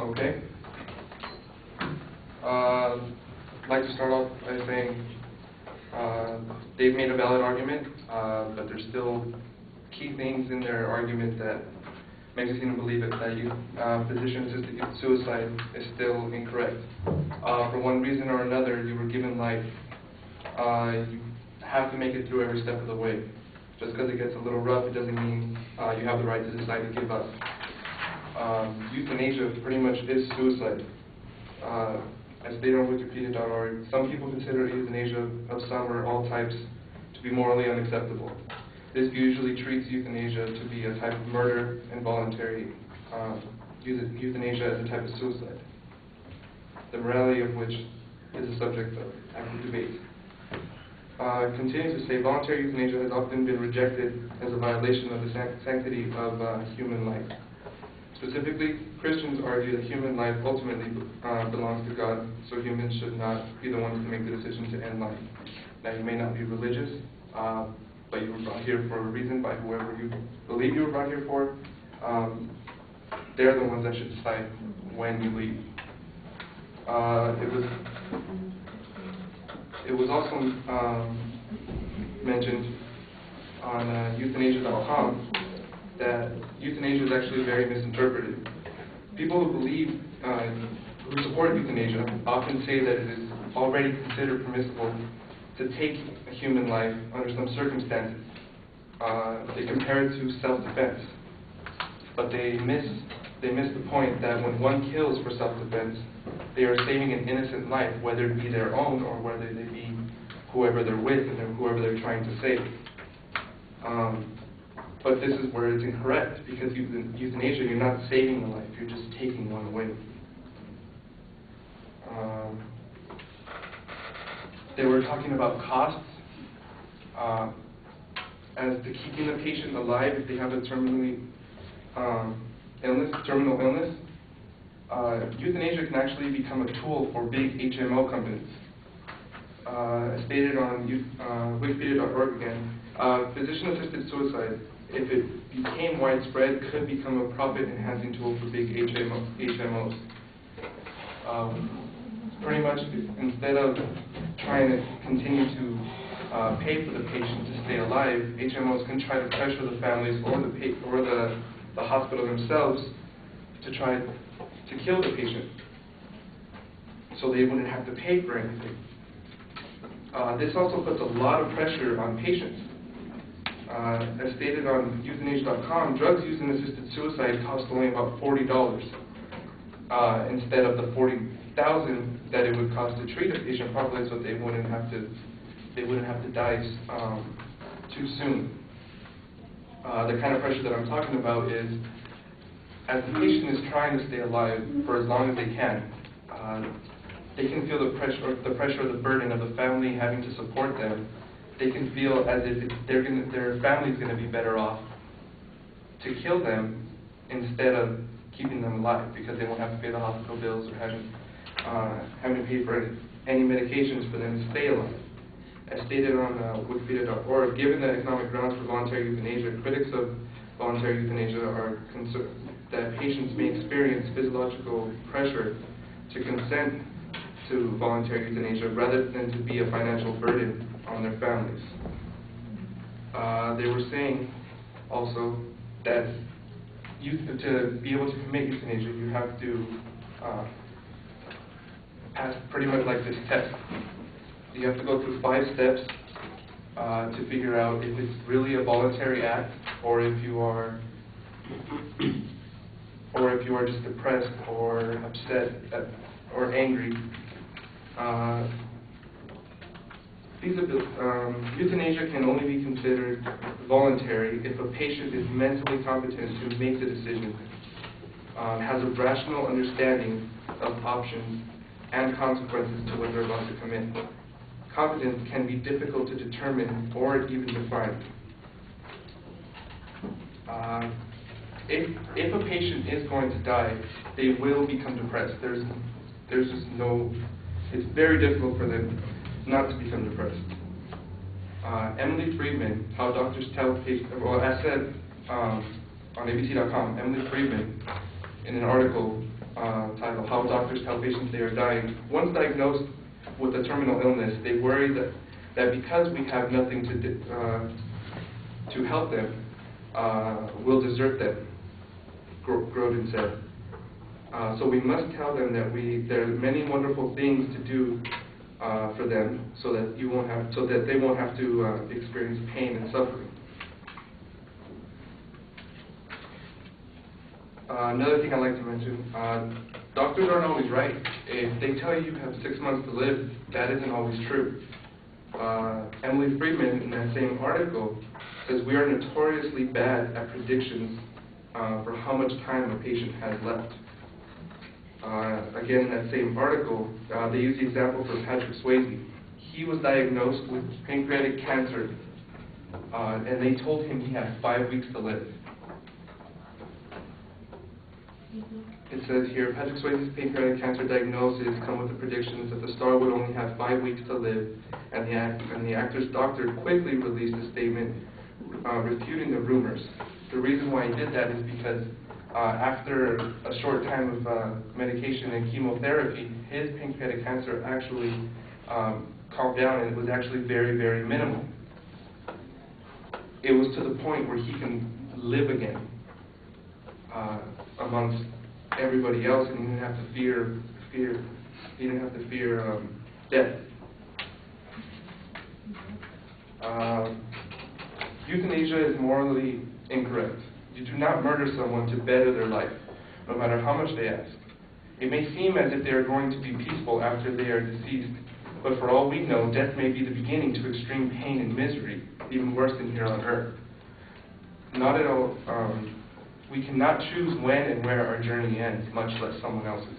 Okay. I'd like to start off by saying they've made a valid argument, but there's still key things in their argument that makes us even believe it, that physician-assisted suicide is still incorrect. For one reason or another, you were given life. You have to make it through every step of the way. Just because it gets a little rough, it doesn't mean you have the right to decide to give up. Euthanasia pretty much is suicide. As stated on Wikipedia.org, some people consider euthanasia of some or all types to be morally unacceptable. This usually treats euthanasia to be a type of murder and voluntary euthanasia as a type of suicide, the morality of which is a subject of active debate. Continues to say, voluntary euthanasia has often been rejected as a violation of the sanctity of human life. Specifically, Christians argue that human life ultimately belongs to God, so humans should not be the ones to make the decision to end life. Now, you may not be religious, but you were brought here for a reason by whoever you believe you were brought here for. They're the ones that should decide when you leave. It was also mentioned on Euthanasia.com that euthanasia is actually very misinterpreted. People who believe, who support euthanasia often say that it is already considered permissible to take a human life under some circumstances. They compare it to self-defense, but they miss the point that when one kills for self-defense, they are saving an innocent life, whether it be their own or whether they be whoever they're with and whoever they're trying to save. But this is where it's incorrect, because euthanasia, you're not saving a life, you're just taking one away. They were talking about costs as to keeping the patient alive if they have a terminal illness. Euthanasia can actually become a tool for big HMO companies. As stated on Wikipedia.org again, physician-assisted suicide, if it became widespread, could become a profit-enhancing tool for big HMOs. Pretty much, instead of trying to continue to pay for the patient to stay alive, HMOs can try to pressure the families or the hospital themselves to try to kill the patient, so they wouldn't have to pay for anything. This also puts a lot of pressure on patients. As stated on Euthanasia.com, drugs used in assisted suicide cost only about $40 instead of the $40,000 that it would cost to treat a patient properly, so they wouldn't have to die too soon. The kind of pressure that I'm talking about is, as the patient is trying to stay alive for as long as they can feel the pressure or the burden of the family having to support them. They can feel as if their family's going to be better off to kill them instead of keeping them alive, because they won't have to pay the hospital bills or having to pay for any medications for them to stay alive. As stated on Wikipedia.org, given the economic grounds for voluntary euthanasia, critics of voluntary euthanasia are concerned that patients may experience physiological pressure to consent to voluntary euthanasia rather than to be a financial burden on their families. They were saying also that to be able to commit euthanasia, you have to pass pretty much like this test. You have to go through 5 steps to figure out if it's really a voluntary act, or if you are just depressed or upset or angry. Euthanasia can only be considered voluntary if a patient is mentally competent to make the decision, has a rational understanding of options and consequences to what they're about to commit. Competence can be difficult to determine or even define. If a patient is going to die, they will become depressed. There's just no, it's very difficult for them not to become depressed. Emily Friedman, How Doctors Tell Patients, well, as said on ABC.com, Emily Friedman in an article titled "How Doctors Tell Patients They Are Dying." Once diagnosed with a terminal illness, they worry that because we have nothing to help them, we'll desert them, Grodin said. So we must tell them that there are many wonderful things to do for them, so that they won't have to experience pain and suffering. Another thing I'd like to mention, doctors aren't always right. If they tell you have 6 months to live, that isn't always true. Emily Friedman, in that same article, says we are notoriously bad at predictions for how much time a patient has left. Again, in that same article, they use the example for Patrick Swayze. He was diagnosed with pancreatic cancer, and they told him he had 5 weeks to live. It says here, Patrick Swayze's pancreatic cancer diagnosis come with the predictions that the star would only have 5 weeks to live, and the actor's doctor quickly released a statement refuting the rumors. The reason why he did that is because after a short time of medication and chemotherapy, his pancreatic cancer actually calmed down, and it was actually very, very minimal. It was to the point where he can live again amongst everybody else, and he didn't have to fear death. Euthanasia is morally incorrect. You do not murder someone to better their life, no matter how much they ask. It may seem as if they are going to be peaceful after they are deceased, but for all we know, death may be the beginning to extreme pain and misery, even worse than here on earth. Not at all. We cannot choose when and where our journey ends, much less someone else's.